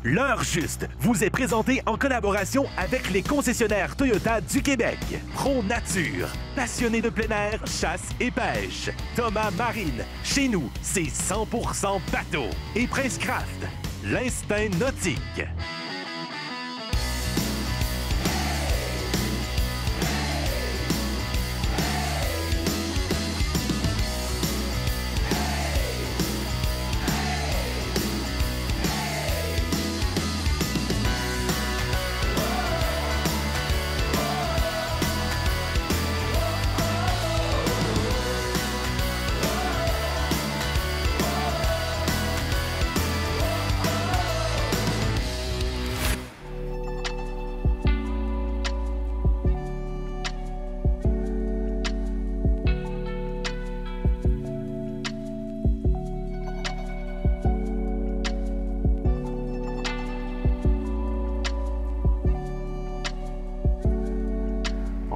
L'heure juste vous est présentée en collaboration avec les concessionnaires Toyota du Québec. Pro Nature, passionné de plein air, chasse et pêche. Thomas Marine, chez nous, c'est 100% bateau. Et Prince Craft, l'instinct nautique.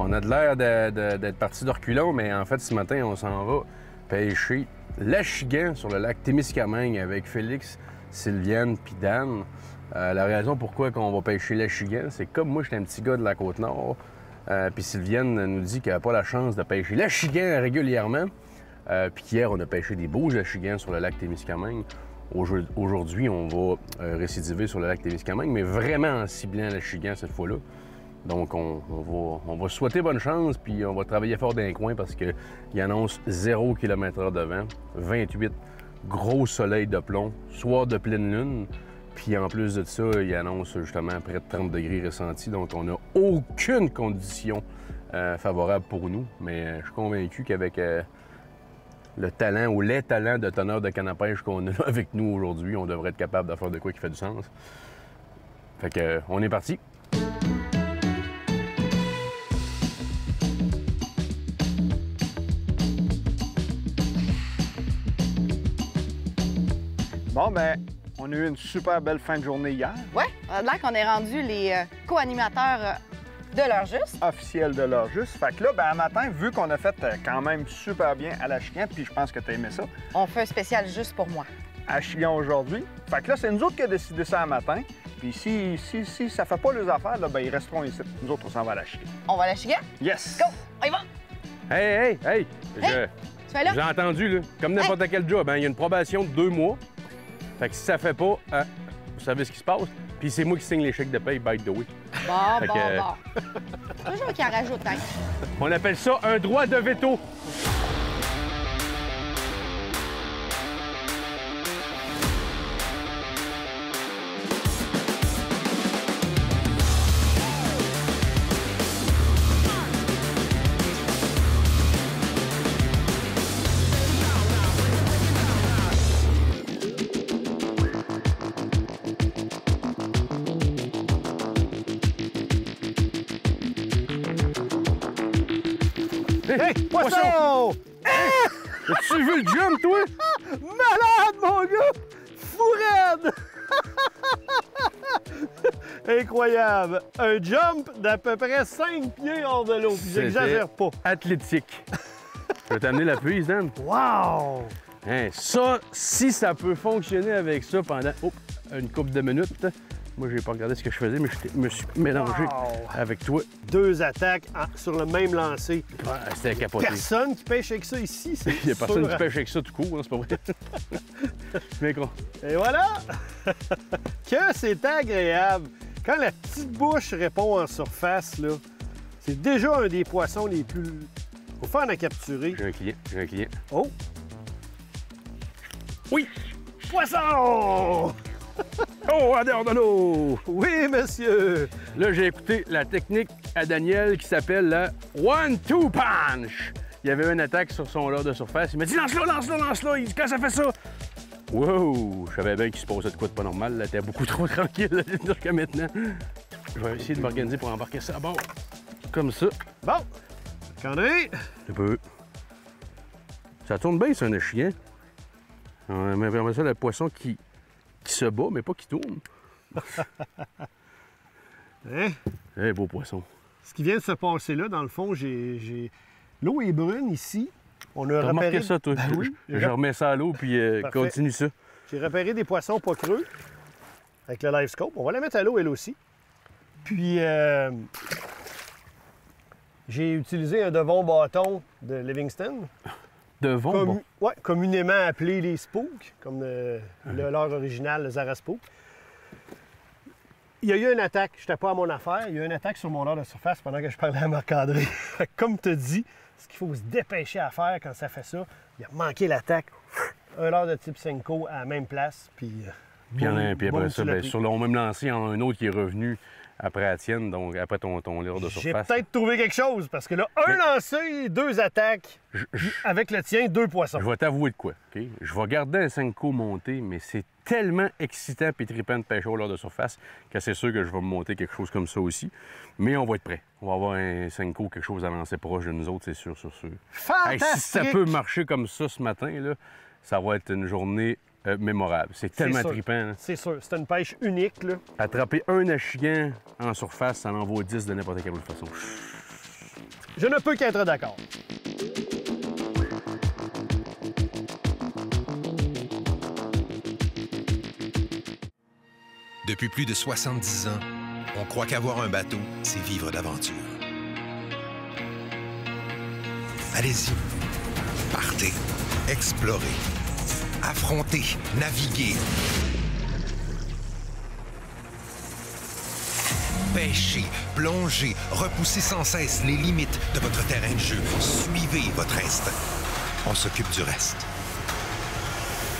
On a de l'air d'être parti de reculons, mais en fait, ce matin, on s'en va pêcher l'achigan sur le lac Témiscamingue avec Félix, Sylviane puis Dan. La raison pourquoi on va pêcher l'achigan, c'est que comme moi, j'étais un petit gars de la Côte-Nord, puis Sylviane nous dit qu'elle n'a pas la chance de pêcher l'achigan régulièrement. Puis qu'hier, on a pêché des beaux achigans sur le lac Témiscamingue. Aujourd'hui, on va récidiver sur le lac Témiscamingue, mais vraiment en ciblant l'achigan cette fois-là. Donc, on va souhaiter bonne chance, puis on va travailler fort dans les coins parce qu'il annonce 0 km/h de vent, 28 gros soleil de plomb, soir de pleine lune, puis en plus de ça, il annonce justement près de 30 degrés ressentis, donc on n'a aucune condition favorable pour nous, mais je suis convaincu qu'avec le talent ou les talents de teneur de canne à pêche qu'on a avec nous aujourd'hui, on devrait être capable de faire de quoi qui fait du sens. Fait que, on est parti! Bon, ben, on a eu une super belle fin de journée hier. Ouais, on a l'air qu'on est rendu les co-animateurs de l'heure juste. Officiel de l'heure juste. Fait que là, ben, un matin, vu qu'on a fait quand même super bien à l'achigan, puis je pense que tu as aimé ça. On fait un spécial juste pour moi. Achigan aujourd'hui. Fait que là, c'est nous autres qui avons décidé ça un matin. Puis si ça fait pas les affaires, là, ben, ils resteront ici. Nous autres, on s'en va à l'achigan. On va à l'achigan? Yes! Go! On y va! Hey! Hey! Tu fais là? J'ai entendu, là. Comme n'importe quel job, hein, il y a une probation de 2 mois. Fait que si ça fait pas, vous savez ce qui se passe. Puis c'est moi qui signe les chèques de paye, by the way. Bon. que, Toujours qu'il en rajoute, hein? On appelle ça un droit de veto. Hey, poisson! As-tu vu le jump, toi? Malade, mon gars! Fou raide! Incroyable! Un jump d'à peu près 5 pieds hors de l'eau, puis j'exagère pas. Athlétique. Je vais t'amener la prise, Dan. Wow! Hein, ça, si ça peut fonctionner avec ça pendant une couple de minutes, moi, j'ai pas regardé ce que je faisais, mais je me suis mélangé avec toi. 2 attaques sur le même lancer. Ouais, c'était capoté. Personne qui pêche avec ça ici, c'est Il n'y a personne qui pêche avec ça tout court, hein, c'est pas vrai. Mais quoi? Et voilà! Que c'est agréable! Quand la petite bouche répond en surface, là, c'est déjà un des poissons les plus... Faut faire en capturer. J'ai un client. Oh! Oui! Poisson! Oh, en dehors de l'eau! Oui, monsieur! Là, j'ai écouté la technique à Daniel qui s'appelle la one-two punch. Il y avait une attaque sur son leurre de surface. Il m'a dit lance-la, lance-la, lance-la. Il dit quand ça fait ça. Wow! Je savais bien qu'il se passait de quoi de pas normal. Là, t'es beaucoup trop tranquille jusqu'à maintenant. Je vais essayer de m'organiser pour embarquer ça à bord. Comme ça. Bon! Candré! Un peu. Ça tourne bien, c'est un chien. On aimerait ça le poisson qui se bat, mais pas qui tourne. Hein? Eh, beau poisson. Ce qui vient de se passer là, dans le fond, l'eau est brune ici. On a remarqué ça, toi? Ben oui. Je remets ça à l'eau, puis continue ça. J'ai repéré des poissons pas creux. avec le Live Scope. On va la mettre à l'eau, elle aussi. Puis, j'ai utilisé un devon bâton de Livingston. Devon, bon. Ouais, communément appelé les Spooks, comme leur original, le Zara Spook. Il y a eu une attaque, je n'étais pas à mon affaire, il y a eu une attaque sur mon leurre de surface pendant que je parlais à Marc-André. Comme tu dis, ce qu'il faut se dépêcher à faire quand ça fait ça, il a manqué l'attaque. Un leurre de type Senko à la même place, puis après ça, bien, sur le même lancé, il y en a un autre qui est revenu après la tienne, donc après ton leurre de surface. J'ai peut-être trouvé quelque chose, parce que là, un lancé, 2 attaques, avec le tien, 2 poissons. Je vais t'avouer de quoi, OK? Je vais garder un Senko monté, mais c'est tellement excitant et trippant de pêcher au leurre de surface que c'est sûr que je vais me monter quelque chose comme ça aussi. Mais on va être prêt. On va avoir un Senko, quelque chose à lancer proche de nous autres, c'est sûr, sûr. Fantastique! Hey, si ça peut marcher comme ça ce matin, là, ça va être une journée mémorable. C'est tellement trippant. Hein? C'est sûr. C'est une pêche unique, là. Attraper un achigan en surface, ça en vaut 10 de n'importe quelle autre façon. Je ne peux qu'être d'accord. Depuis plus de 70 ans, on croit qu'avoir un bateau, c'est vivre d'aventure. Allez-y, partez, explorez, affrontez, naviguez. Pêchez, plongez, repoussez sans cesse les limites de votre terrain de jeu. Suivez votre instinct. On s'occupe du reste.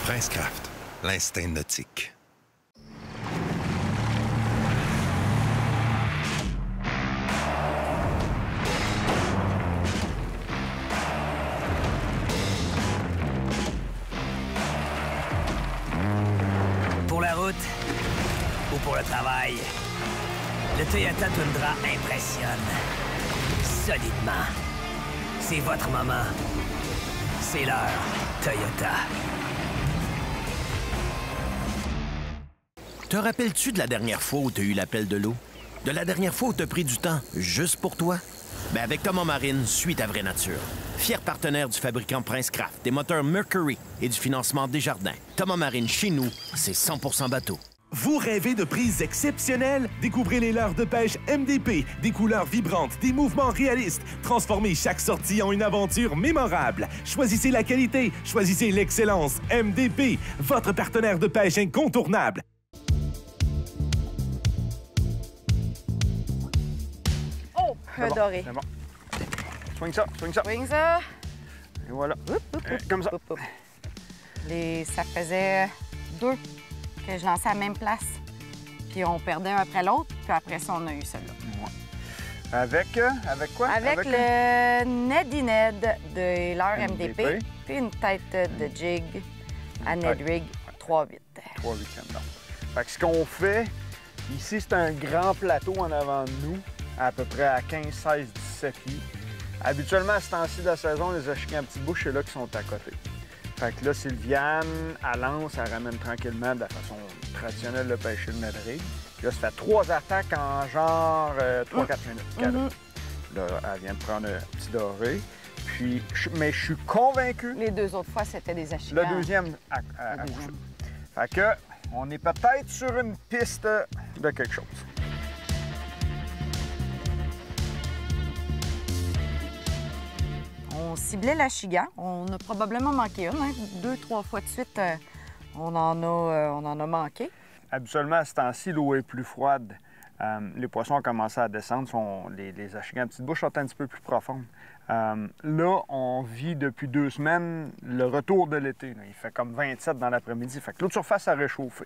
Princecraft, l'instinct nautique. Pour la route ou pour le travail, le Toyota Tundra impressionne solidement. C'est votre moment. C'est l'heure Toyota. Te rappelles-tu de la dernière fois où tu as eu l'appel de l'eau? De la dernière fois où tu as pris du temps juste pour toi? Ben avec Thomas Marine, suis ta vraie nature. Fier partenaire du fabricant Princecraft, des moteurs Mercury et du financement Desjardins. Thomas Marine, chez nous, c'est 100% bateau. Vous rêvez de prises exceptionnelles? Découvrez les leurres de pêche MDP, des couleurs vibrantes, des mouvements réalistes. Transformez chaque sortie en une aventure mémorable. Choisissez la qualité, choisissez l'excellence. MDP, votre partenaire de pêche incontournable. Oh, un doré. C'est bon. Swing ça, swing ça. Swing ça. Et voilà. Comme ça. Ça faisait 2 que je lançais à la même place. Puis on perdait un après l'autre, puis après ça, on a eu celle-là. Ouais. Avec quoi? Avec le Neddy Ned de leur MDP, puis une tête de jig à Ned Rig 3-8. 3-8e, non. Fait que ce qu'on fait, ici, c'est un grand plateau en avant de nous, à peu près à 15, 16, 17 pieds. Habituellement, à ce temps-ci de la saison, les achiquants à petite bouche, c'est là qui sont à côté. Fait que là, Sylviane, elle lance, elle ramène tranquillement de la façon traditionnelle de pêcher le Ned Rig. Puis là, ça fait 3 attaques en genre 3-4 minutes. Là, elle vient de prendre un petit doré. Puis, mais je suis convaincu. Les 2 autres fois, c'était des achiquants. Le deuxième à coucher. Fait que, on est peut-être sur une piste de quelque chose. On ciblait l'achigan. On a probablement manqué une. 2-3 fois de suite, on en a manqué. Habituellement, à ce temps-ci, l'eau est plus froide. Les poissons ont commencé à descendre. Les achigans à petite bouche sont un petit peu plus profondes. Là, on vit depuis 2 semaines le retour de l'été. Il fait comme 27 dans l'après-midi. Fait que l'eau de surface a réchauffé.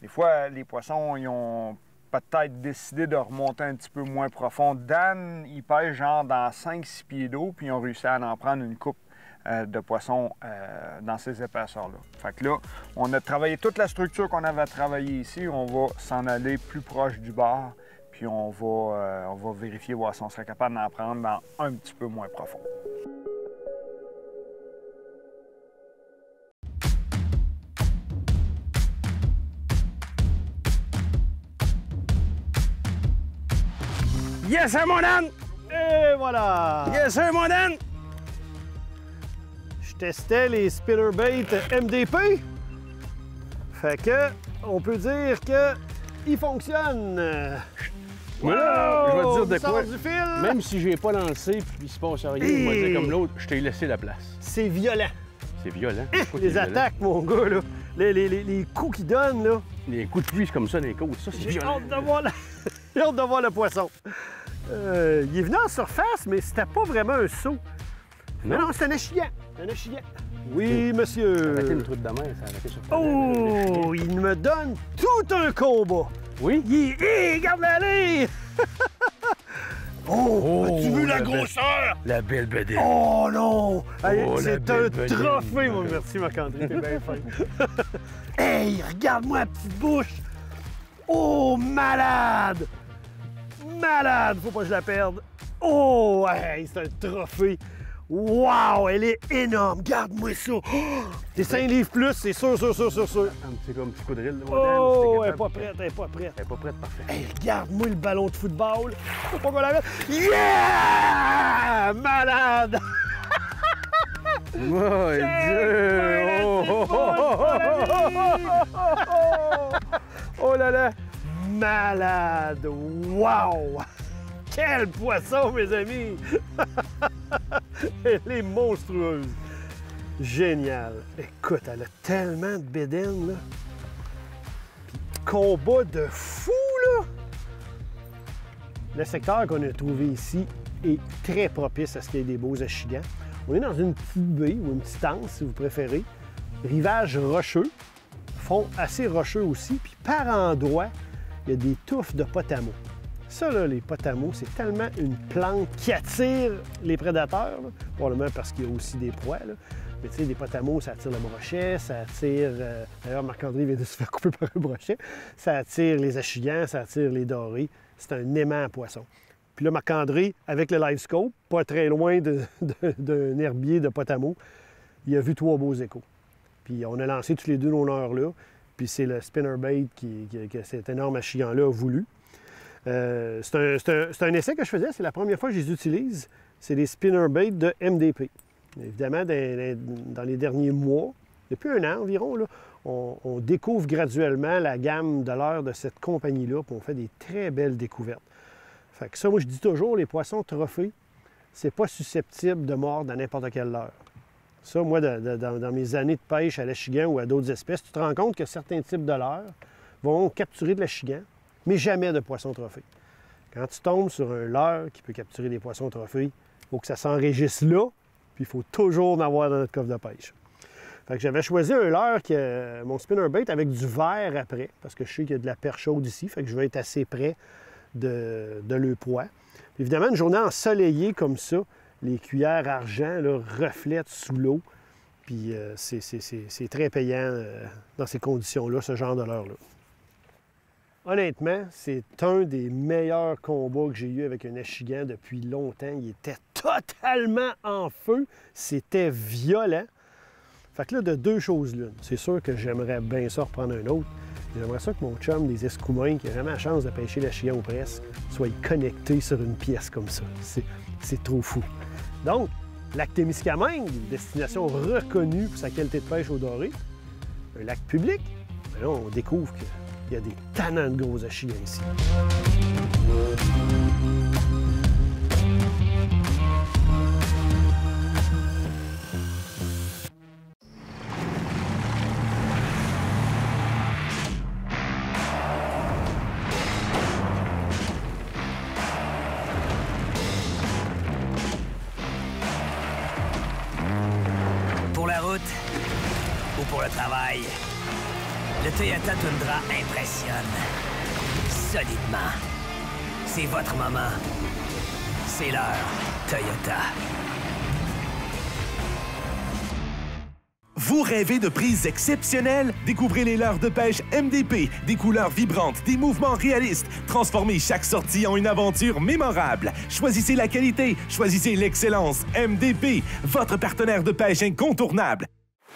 Des fois, les poissons, ils ont peut-être décidé de remonter un petit peu moins profond. Dan, il pêche genre dans 5-6 pieds d'eau, puis ils ont réussi à en prendre une coupe de poissons dans ces épaisseurs-là. Fait que là, on a travaillé toute la structure qu'on avait travaillée ici. On va s'en aller plus proche du bord, puis on va vérifier voir si on serait capable d'en prendre dans un petit peu moins profond. Yes, sir, mon âne! Et voilà! Yes, sir, mon âne! Je testais les spinnerbait MDP. Fait que, on peut dire que il fonctionne. Mais là, je vais te dire de il sort quoi. du fil. Même si j'ai pas lancé puis il se passe rien, je vais dire comme l'autre, je t'ai laissé la place. C'est violent. C'est violent. Pourquoi Les c'est violent? attaques, mon gars, là. Les coups qu'il donne, là. Les coups de pluie comme ça dans les côtes, ça c'est J'ai violent. hâte de voir J'ai hâte de voir le poisson. Il est venu en surface, mais c'était pas vraiment un saut. Non? Non, c'est un échillant. Un échillant. Oui, monsieur. Arrêtez le truc de mer, ça a arrêté sur le Oh, il me donne tout un combat. Oui? Regarde-la aller! Oh, as-tu vu la grosseur? La belle bedaine. Oh non! Hey, Oh, la c'est un belle bedaine. trophée, mon merci, Marc-André, t'es bien fin. Hey, regarde-moi la petite bouche! Oh, malade! Malade! Faut pas que je la perde. Oh, hey, c'est un trophée. Wow, elle est énorme! Garde-moi ça! Oh, t'es 5 livres plus, c'est sûr. Un petit comme petit coup de drill. Oh, elle est pas prête, elle est pas prête. Elle est pas prête, parfait. Hey, regarde-moi le ballon de football. Faut pas qu'on la mette. Yeah! Malade! Oh, Dieu! Oh là là! Malade! Wow! Quel poisson, mes amis! Elle est monstrueuse. Génial. Écoute, elle a tellement de bédaines, là. Puis combat de fou, là! Le secteur qu'on a trouvé ici est très propice à ce qu'il y ait des beaux achigans. On est dans une petite baie ou une petite anse, si vous préférez. Rivage rocheux, fond assez rocheux aussi, puis par endroits, il y a des touffes de potamo. Ça, là, les potamos, c'est tellement une plante qui attire les prédateurs, là. Probablement parce qu'il y a aussi des proies, là. Mais tu sais, des potamos, ça attire le brochet, ça attire... D'ailleurs, Marc-André vient de se faire couper par un brochet. Ça attire les achigans, ça attire les dorés. C'est un aimant à poisson. Puis là, Marc-André, avec le live scope, pas très loin d'un herbier de potamo, il a vu 3 beaux échos. Puis on a lancé tous les 2 nos leurres-là. Puis c'est le spinnerbait que cet énorme achigan-là a voulu. C'est un essai que je faisais, c'est la première fois que je les utilise. C'est des spinnerbaits de MDP. Évidemment, dans les derniers mois, depuis 1 an environ, là, on découvre graduellement la gamme de leurres de cette compagnie-là, puis on fait des très belles découvertes. Fait que ça, moi, je dis toujours, les poissons trophées, c'est pas susceptible de mordre à n'importe quelle leurre. Ça, moi, dans mes années de pêche à l'achigan ou à d'autres espèces, tu te rends compte que certains types de leurres vont capturer de l'achigan, mais jamais de poissons trophées. Quand tu tombes sur un leurre qui peut capturer des poissons trophées, il faut que ça s'enregistre là, puis il faut toujours en avoir dans notre coffre de pêche. Fait que j'avais choisi un leurre, mon spinnerbait, avec du verre après, parce que je sais qu'il y a de la perche chaude ici, fait que je vais être assez près de le poids. Puis évidemment, une journée ensoleillée comme ça, les cuillères argent là, reflètent sous l'eau, puis c'est très payant dans ces conditions-là, ce genre de leurre-là. Honnêtement, c'est un des meilleurs combats que j'ai eu avec un achigan depuis longtemps. Il était totalement en feu. C'était violent. Fait que là, de 2 choses l'une. C'est sûr que j'aimerais bien ça reprendre un autre. J'aimerais ça que mon chum des Escoumins, qui n'a jamais la chance de pêcher l'achigan ou presque, soit connecté sur une pièce comme ça. C'est trop fou. Donc, lac Témiscamingue, une destination reconnue pour sa qualité de pêche au doré. Un lac public. Mais là, on découvre que il y a des tannants de gros achigans ici. Pour la route ou pour le travail, le Toyota Tundra impressionne solidement. C'est votre moment. C'est l'heure Toyota. Vous rêvez de prises exceptionnelles? Découvrez les leurres de pêche MDP, des couleurs vibrantes, des mouvements réalistes. Transformez chaque sortie en une aventure mémorable. Choisissez la qualité, choisissez l'excellence. MDP, votre partenaire de pêche incontournable.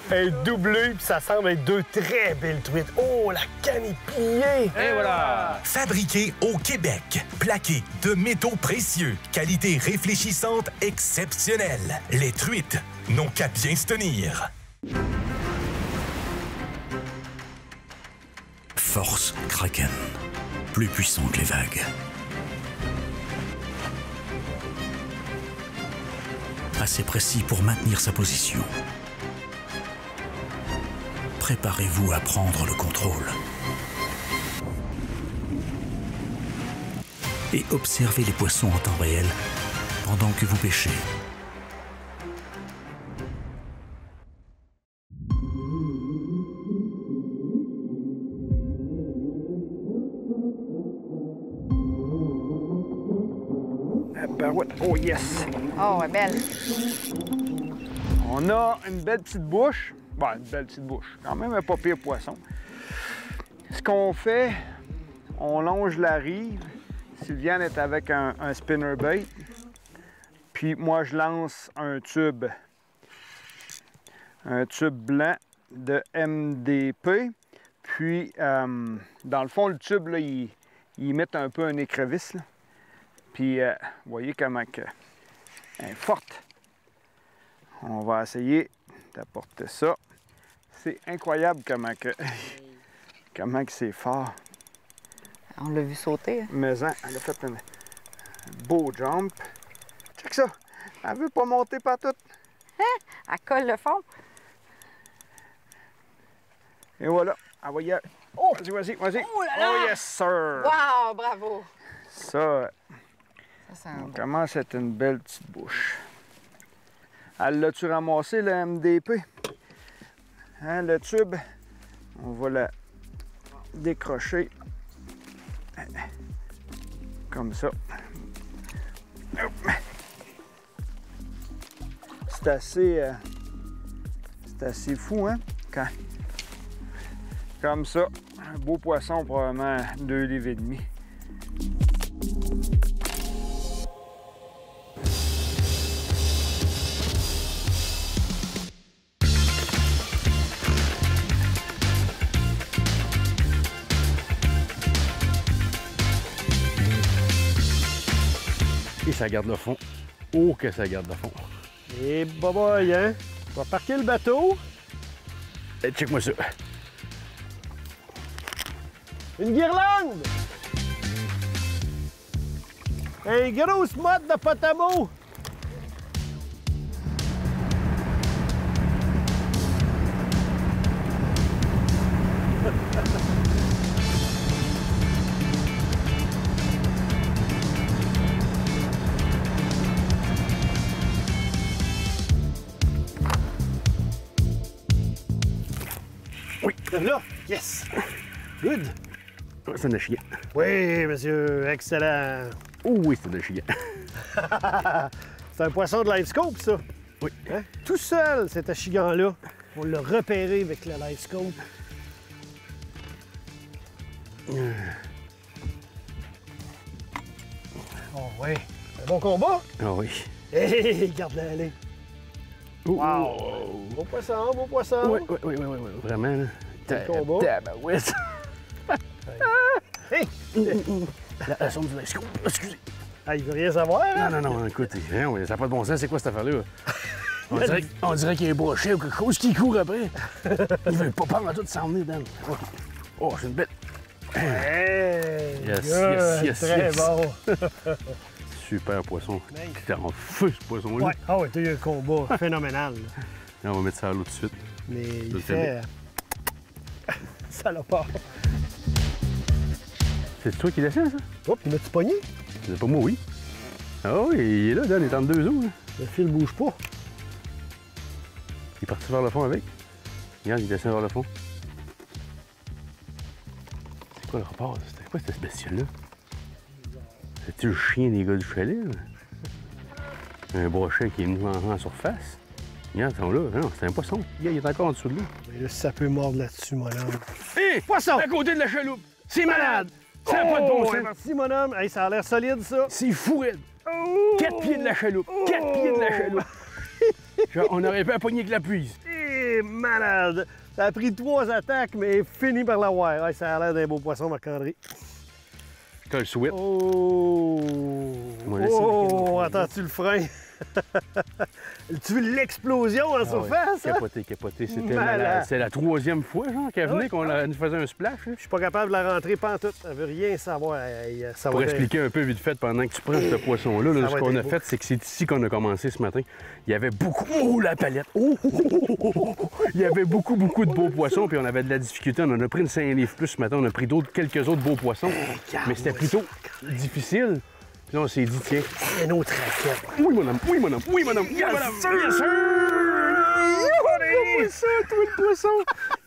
Un doublé, puis ça semble être 2 très belles truites. Oh, la canne est pliée! Et voilà! Fabriqué au Québec, plaqué de métaux précieux, qualité réfléchissante exceptionnelle. Les truites n'ont qu'à bien se tenir. force Kraken, plus puissant que les vagues. Assez précis pour maintenir sa position. Préparez-vous à prendre le contrôle. Et observez les poissons en temps réel pendant que vous pêchez. Oh yes! Oh, elle est belle. On a une belle petite bouche. Bon, une belle petite bouche. Quand même un pas pire poisson. Ce qu'on fait, on longe la rive. Sylviane est avec un spinnerbait. Puis moi, je lance un tube. Un tube blanc de MDP. Puis, dans le fond, le tube, là, il met un peu un écrevisse. Là. Puis, vous voyez comment elle est forte. On va essayer d'apporter ça. C'est incroyable comment que c'est fort. On l'a vu sauter. Hein? Mais elle a fait un beau jump. Check ça. Elle veut pas monter partout. Hein? Elle colle le fond. Et voilà. Elle va y aller. Oh! Vas-y. Oh là là! Oh yes, sir! Wow, bravo! Ça c'est on commence à être une belle petite bouche. Elle l'a-tu ramassé, le MDP? Hein, le tube? On va la décrocher. Comme ça. C'est assez fou, hein? Comme ça, un beau poisson, probablement 2,5 livres. Et ça garde le fond. Oh, que ça garde le fond. Et boboy, hein? On va parquer le bateau. Et check-moi ça. Une guirlande! Un gros mode de potamo! Oui. Là, yes! Good! C'est un chiant. Oui, monsieur, excellent! Oh oui, c'est un chiant. C'est un poisson de LiveScope, ça? Oui. Hein? Tout seul, cet achigan-là. On l'a repéré avec le LiveScope. Oh oui. Un bon combat? Ah oui. Hé, garde-la aller. Wow! Beau poisson, beau poisson! Oui, vraiment, là. Combat. Tabarouette. Hey! La sonde du LiveScope. Excusez. Ah, il veut rien savoir, hein? Non, écoute, ça n'a pas de bon sens. C'est quoi cette affaire-là? On dirait qu'il y a un brochet ou quelque chose qui court après. Il veut pas prendre tout s'en venir, Dan. Oh, c'est une bête. Hey! Yes. Très bon! Super poisson. C'était en feu, ce poisson-là. Ouais. Ah ouais, t'as eu un combat phénoménal. Là, on va mettre ça à l'eau tout de suite. Mais il fait... Salopard. C'est toi qui descends, ça? Oh, puis l'as-tu pogné? C'est pas moi, oui. Ah oui, il est là, Dan, il est entre deux eaux. Hein. Le fil bouge pas. Il est parti vers le fond avec. Regarde, il descend vers le fond. C'est quoi le rapport? C'était quoi cette bestiole-là? C'est-tu le chien des gars du chalet? Là? Un brochet qui est venu en surface. Regarde, ils sont là. Non, c'est un poisson. Regarde, il est encore en dessous de l'eau. Mais là, ça peut mordre là-dessus, mon homme. Hé! Poisson! À côté de la chaloupe! C'est malade! Ça n'a pas de bon sens! Merci, mon homme. Hey, ça a l'air solide, ça. C'est fou, raide! 4 pieds de la chaloupe! 4 pieds de la chaloupe! Genre, on aurait pu appogner avec la puise. Eh, malade! Ça a pris 3 attaques, mais fini par l'avoir. Ouais, ça a l'air d'un beau poisson, Marc-André. T'as le souhait. Oh! On va laisser Oh! Attends-tu le frein? Tu veux l'explosion en surface? Hein? Capoté. C'était Malade. c'est la 3e fois, genre, qu'elle venait, qu'on nous faisait un splash. Hein. Je suis pas capable de la rentrer pantoute. Elle veut rien savoir. Ça Pour va être- expliquer un peu vite fait, pendant que tu prends ce poisson-là, là, Ça ce va qu'on être a beau. fait, c'est que c'est ici qu'on a commencé ce matin. Il y avait beaucoup... Oh, la palette! Oh! Il y avait beaucoup de beaux poissons, puis on avait de la difficulté. On en a pris une 5 livres plus ce matin. On a pris quelques autres beaux poissons. Mais c'était plutôt difficile. Puis là, on s'est dit, tiens... Une autre raquette. Oui, mon homme! Oui, mon homme! Oui, mon homme! Yes, sir! Yes, sir! Comment ça, toi, le poisson?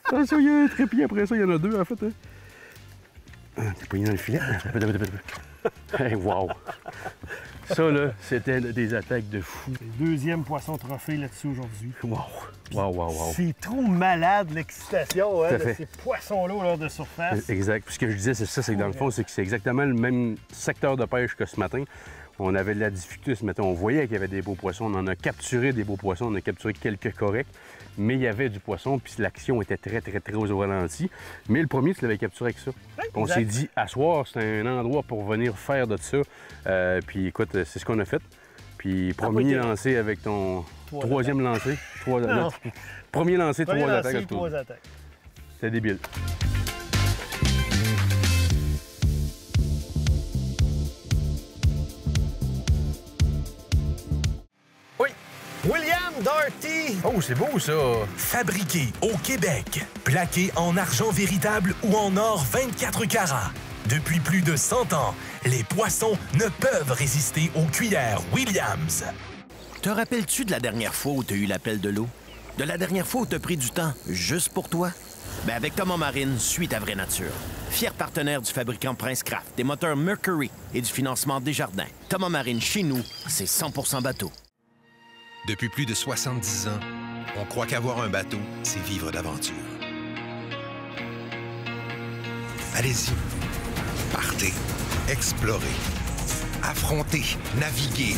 Attention, il y a un trépied après ça. Il y en a 2, en fait. Hein. Ah, t'es pogné dans le filet? Hey, wow! Ça, là, c'était des attaques de fou. Deuxième poisson trophée là-dessus aujourd'hui. Wow! C'est trop malade l'excitation hein, Tout à de fait. ces poissons-là au large de surface. Exact. Puis ce que je disais, c'est ça, c'est que dans le fond, c'est que c'est exactement le même secteur de pêche que ce matin. On avait de la difficulté ce matin. On voyait qu'il y avait des beaux poissons. On en a capturé des beaux poissons. On a capturé quelques corrects. Mais il y avait du poisson, puis l'action était très au ralenti. Mais le premier, tu l'avais capturé avec ça. On s'est dit, à soir, c'est un endroit pour venir faire de ça. Puis écoute, c'est ce qu'on a fait. Puis premier lancé avec ton troisième lancé. Premier lancé, Premier 3 lancé, attaques. 3 attaques. C'était débile. William Darty! Oh, c'est beau, ça! Fabriqué au Québec, plaqué en argent véritable ou en or 24 carats. Depuis plus de 100 ans, les poissons ne peuvent résister aux cuillères Williams. Te rappelles-tu de la dernière fois où tu as eu l'appel de l'eau? De la dernière fois où tu as pris du temps juste pour toi? Ben avec Thomas Marine, suis ta vraie nature. Fier partenaire du fabricant Princecraft, des moteurs Mercury et du financement Desjardins. Thomas Marine, chez nous, c'est 100% bateau. Depuis plus de 70 ans, on croit qu'avoir un bateau, c'est vivre d'aventure. Allez-y. Partez. Explorez. Affrontez. Naviguez.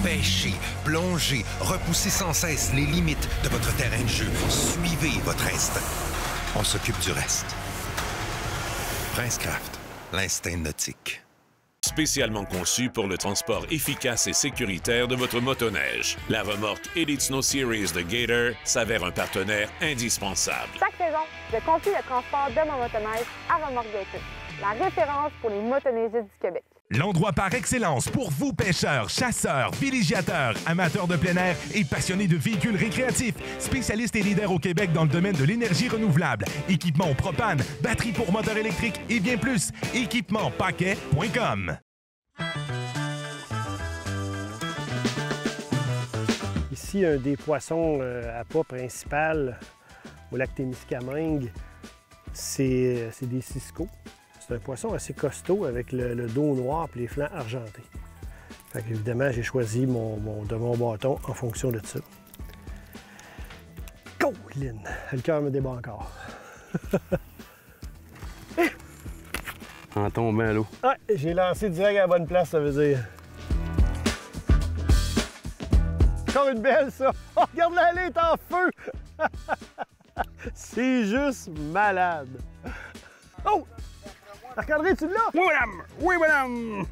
Pêchez, plongez, repoussez sans cesse les limites de votre terrain de jeu. Suivez votre instinct. On s'occupe du reste. Princecraft, l'instinct nautique. Spécialement conçu pour le transport efficace et sécuritaire de votre motoneige, la remorque Elite Snow Series de Gator s'avère un partenaire indispensable. Chaque saison, je confie le transport de mon motoneige à Remorque Gator, la référence pour les motoneigistes du Québec. L'endroit par excellence pour vous pêcheurs, chasseurs, villégiateurs, amateurs de plein air et passionnés de véhicules récréatifs. Spécialiste et leader au Québec dans le domaine de l'énergie renouvelable. Équipement propane, batterie pour moteur électrique et bien plus. Équipement-paquet.com. Ici, un des poissons à pas principal au lac Témiscamingue, c'est des ciscos. C'est un poisson assez costaud avec le dos noir et les flancs argentés. Fait qu'évidemment, j'ai choisi mon bâton en fonction de ça. Colin! Le cœur me débat encore. En tombant à l'eau. Ah, j'ai lancé direct à la bonne place, ça veut dire. Encore une belle, ça! Oh, regarde-la, elle est en feu! C'est juste malade! Oh! Marc-André, tu l'as? Oui, madame! Oui, madame!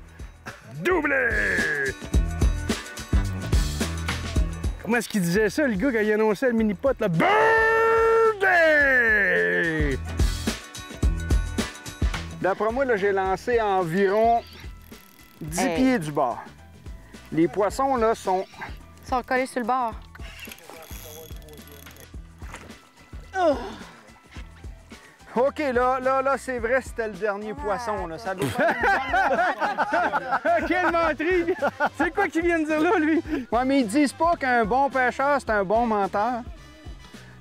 Doublé! Comment est-ce qu'il disait ça, le gars, quand il annonçait le mini-pot, là? Birthday! D'après moi, là, j'ai lancé environ 10 pieds du bord. Les poissons, là, sont... Ils sont collés sur le bord. Oh! OK, là, c'est vrai, c'était le dernier poisson, là. Ça doit Quelle menterie! C'est quoi qu'il vient de dire là, lui? Ouais, mais ils disent pas qu'un bon pêcheur, c'est un bon menteur.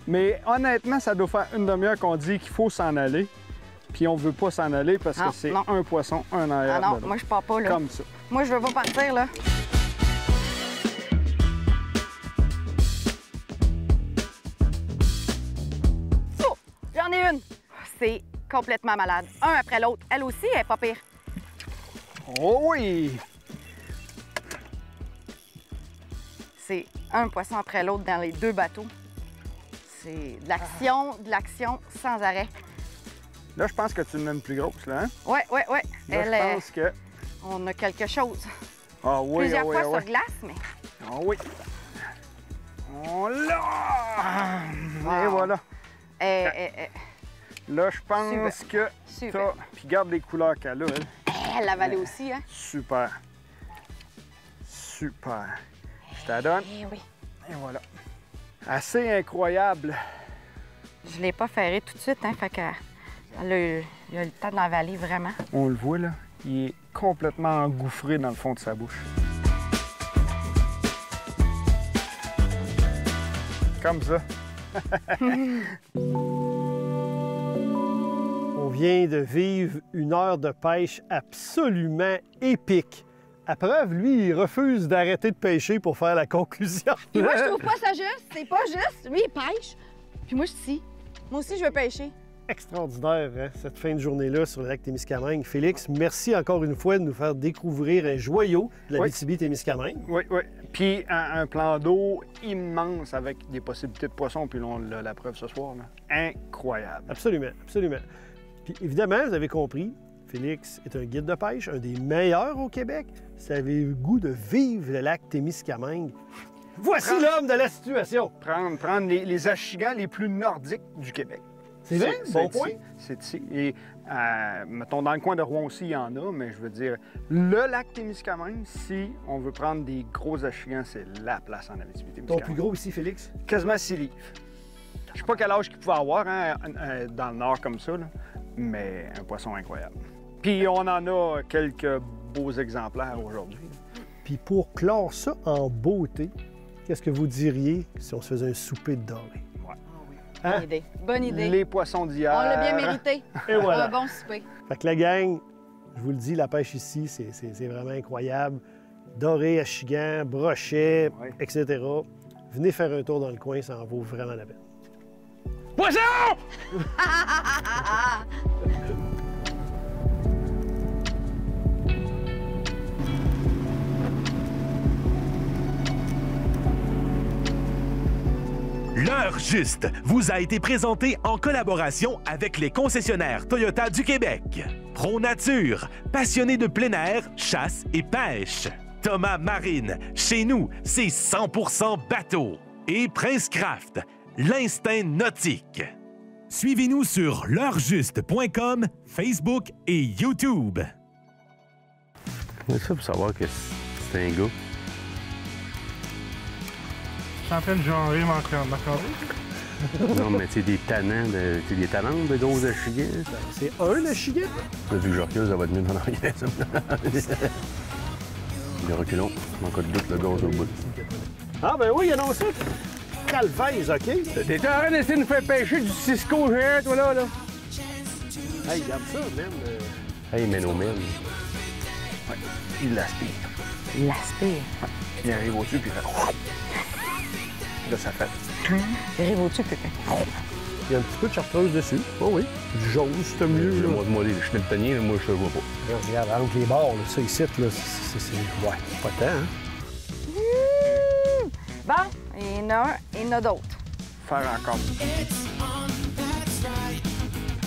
Mais honnêtement, ça doit faire une demi-heure qu'on dit qu'il faut s'en aller. Puis on veut pas s'en aller parce que c'est un poisson, un arrière. Ah non, de l'autre. moi, je pars pas, là. Comme ça. Moi, je veux pas partir, là. Oh! J'en ai une! C'est complètement malade. Un après l'autre. Elle aussi, elle est pas pire. Oh oui! C'est un poisson après l'autre dans les deux bateaux. C'est de l'action sans arrêt. Là, je pense que tu l'as une plus grosse, là, hein? Ouais. Là, Elle, je pense que... On a quelque chose. Ah oui, Plusieurs ah oui, fois ah sur oui. glace, mais... Ah oui. On l'a! Et voilà. Là, je pense que Super. Puis garde les couleurs qu'elle a, elle. Elle l'a avalé aussi, hein? Super. Super. Je te donne. Eh oui. Et voilà. Assez incroyable. Je l'ai pas ferré tout de suite, hein, fait que... Il a eu le temps de l'avaler vraiment. On le voit, là. Il est complètement engouffré dans le fond de sa bouche. Comme ça. On vient de vivre une heure de pêche absolument épique. À preuve, lui, il refuse d'arrêter de pêcher pour faire la conclusion. Puis moi, je trouve pas ça juste. C'est pas juste. Lui, il pêche. Puis moi, je suis ici. Moi aussi, je veux pêcher. Extraordinaire, hein, cette fin de journée-là sur le lac Témiscamingue. Félix, merci encore une fois de nous faire découvrir un joyau de la Abitibi-Témiscamingue. Oui, oui. Puis un plan d'eau immense avec des possibilités de poissons. Puis là, on a la preuve ce soir. Là. Incroyable. Absolument, absolument. Puis évidemment, vous avez compris, Félix est un guide de pêche, un des meilleurs au Québec. Si vous avez le goût de vivre le lac Témiscamingue, voici l'homme de la situation. Prendre les achigans les plus nordiques du Québec. C'est vrai? Bon point. C'est ici. Et, mettons, dans le coin de Rouen aussi, il y en a, mais je veux dire, le lac Témiscamingue, si on veut prendre des gros achigans, c'est la place en Abitibi-Témiscamingue. Ton plus gros ici, Félix? Quasiment 6 livres. Je sais pas quel âge qu'il pouvait avoir hein, dans le nord comme ça, là, mais un poisson incroyable. Puis on en a quelques beaux exemplaires aujourd'hui. Puis pour clore ça en beauté, qu'est-ce que vous diriez si on se faisait un souper de doré? Bonne idée. Bonne idée. Les poissons d'hier. On l'a bien mérité. Et voilà. Un bon souper. Fait que la gang, je vous le dis, la pêche ici, c'est vraiment incroyable. Doré, achigan, brochet, etc. Venez faire un tour dans le coin, ça en vaut vraiment la peine. Poisson! L'heure juste vous a été présenté en collaboration avec les concessionnaires Toyota du Québec. Pro Nature, passionné de plein air, chasse et pêche. Thomas Marine, chez nous, c'est 100% bateau. Et Prince Craft, l'instinct nautique. Suivez-nous sur l'heurejuste.com, Facebook et YouTube. C'est ça pour savoir que c'est un gars. Je suis en train de genrer d'accord? Non, mais c'est des tannants, des talents de gros achigans. C'est un achigan? Vu que je recule, ça va être mieux dans l'arrière. Les reculons, en cas de doute, le gaz au bout. Ah ben oui, il y en a aussi. Calvaise, OK? T'es en train d'essayer de nous faire pêcher du Cisco géant, toi, là? Hey, regarde ça, même. Hey, mais nos mines. Ouais, il l'aspire. Il l'aspire? Ouais. Il arrive au-dessus, puis il fait... Là, ça fait... Il arrive au-dessus, puis il y a un petit peu de chartreuse dessus. Oh oui. Du jaune, c'est mieux. Moi, les schnittoniers, moi, je le vois pas. Regarde, entre les bords, là, ça ici, là, c'est... Ouais, pas tant, hein? Bon, il y en a un, il y en a d'autres. Faire encore.